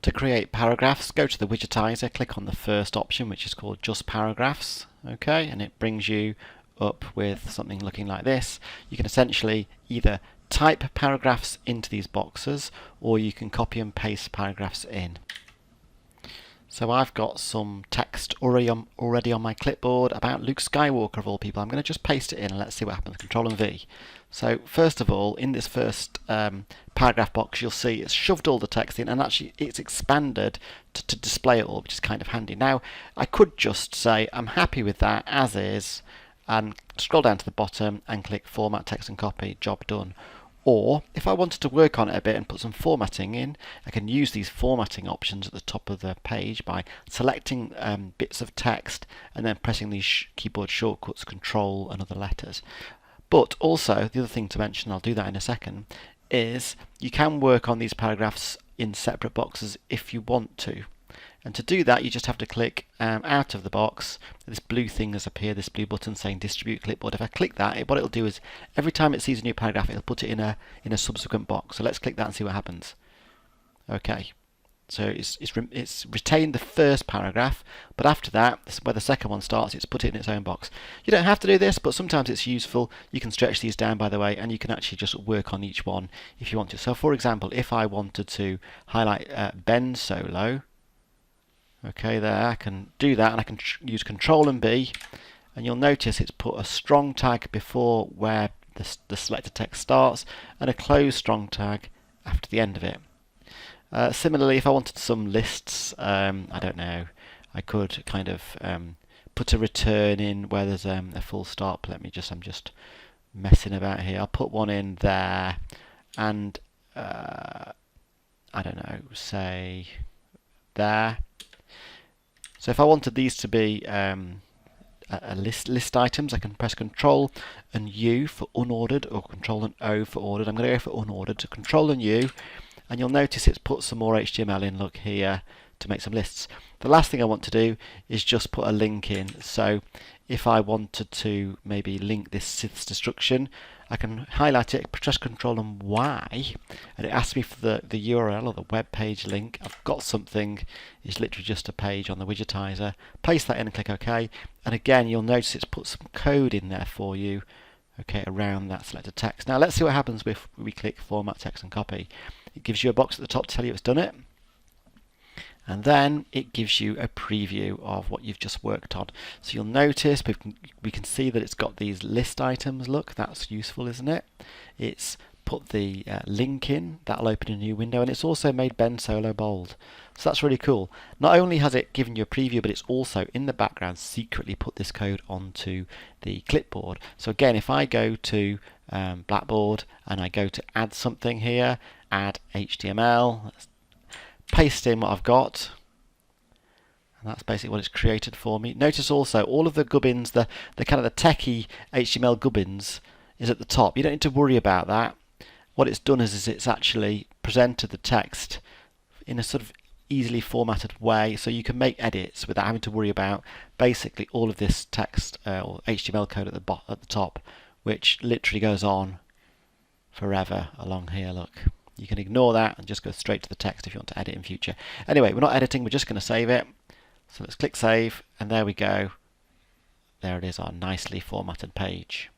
To create paragraphs, go to the widgetizer, click on the first option, which is called Just Paragraphs, okay, and it brings you up with something looking like this. You can essentially either type paragraphs into these boxes, or you can copy and paste paragraphs in. So I've got some text already on my clipboard about Luke Skywalker of all people. I'm going to just paste it in and let's see what happens. Control and V. So first of all, in this first paragraph box, you'll see it's shoved all the text in, and actually it's expanded to display it all, which is kind of handy. Now I could just say I'm happy with that as is, and scroll down to the bottom and click Format Text and Copy. Job done. Or if I wanted to work on it a bit and put some formatting in, I can use these formatting options at the top of the page by selecting bits of text and then pressing these keyboard shortcuts, Control and other letters. But also, the other thing to mention, I'll do that in a second, is you can work on these paragraphs in separate boxes if you want to. And to do that, you just have to click out of the box. This blue thing has appeared, this blue button saying Distribute Clipboard. If I click that, what it'll do is every time it sees a new paragraph, it'll put it in a subsequent box. So let's click that and see what happens. Okay, so it's retained the first paragraph, but after that, this is where the second one starts. It's put it in its own box. You don't have to do this, but sometimes it's useful. You can stretch these down, by the way, and you can actually just work on each one if you want to. So, for example, if I wanted to highlight Ben Solo. Okay, there, I can do that, and I can use Control and B, and you'll notice it's put a strong tag before where the selected text starts, and a close strong tag after the end of it. Similarly, if I wanted some lists, I don't know, I could kind of put a return in where there's a full stop. I'm just messing about here. I'll put one in there, and I don't know, say there. So if I wanted these to be a list items, I can press Control and U for unordered, or Control and O for ordered. I'm going to go for unordered, so Control and U, and you'll notice it's put some more HTML in, look here, to make some lists. The last thing I want to do is just put a link in. So if I wanted to maybe link this sith destruction, I can highlight it, press Control and Y, and it asks me for the URL or the web page link. I've got something. It's literally just a page on the widgetizer. Paste that in and click OK. And again, you'll notice it's put some code in there for you, okay, around that selected text. Now let's see what happens if we click Format Text and Copy. It gives you a box at the top to tell you it's done it. And then it gives you a preview of what you've just worked on. So you'll notice we can see that it's got these list items. Look, that's useful, isn't it? It's put the link in, that'll open a new window, and it's also made Ben Solo bold. So that's really cool. Not only has it given you a preview, but it's also in the background secretly put this code onto the clipboard. So again, if I go to Blackboard and I go to add something here, add HTML, paste in what I've got, and that's basically what it's created for me. Notice also all of the gubbins, the kind of the techie HTML gubbins is at the top. You don't need to worry about that. What it's done is it's actually presented the text in a sort of easily formatted way, so you can make edits without having to worry about basically all of this text or HTML code at the top, which literally goes on forever along here. Look. You can ignore that and just go straight to the text if you want to edit in future. Anyway, we're not editing, we're just going to save it. So let's click Save, and there we go. There it is, our nicely formatted page.